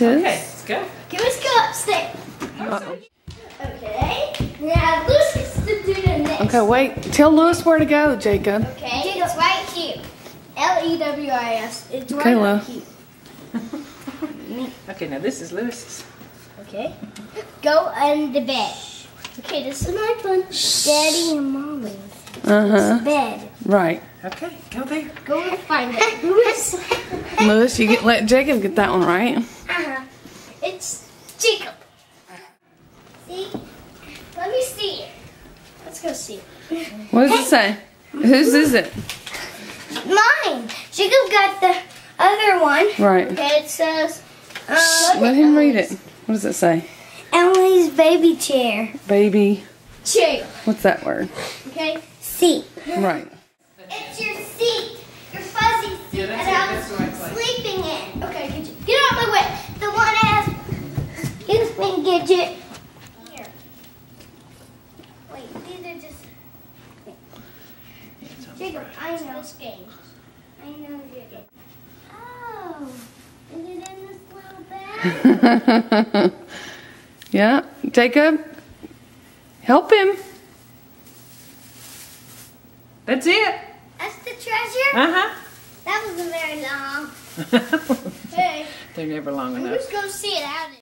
His? Okay, let's go. Okay, let's go upstairs. Okay. Now Lewis gets to do the next. Okay, wait. Tell Lewis where to go, Jacob. Okay, it's right here. Lewis. It's right Okay, up here. Okay, now this is Lewis's. Okay. Go on the bed. Okay, this is my one. Daddy and Mommy. Bed. Right. Okay, go there. Go and find it. Lewis. Lewis, let Jacob get that one right. It's Jacob. See? Let me see it. Let's go see it. What does it say? Whose is it? Mine. Jacob got the other one. Right. Okay, it says. Let him read it. What does it say? Emily's baby chair. Baby. Chair. What's that word? Okay. Seat. Right. It's your seat. Your fuzzy seat that I was sleeping in. Okay, get out of my way. The one that has. Excuse me, Gidget. Here. Wait, these are just. Jacob, I know this game. I know Jacob. Oh, is it in this little bag? Yeah. Jacob, help him. That's it. That's the treasure? Uh-huh. That wasn't very long. Hey, They're never long enough. let's go see it out.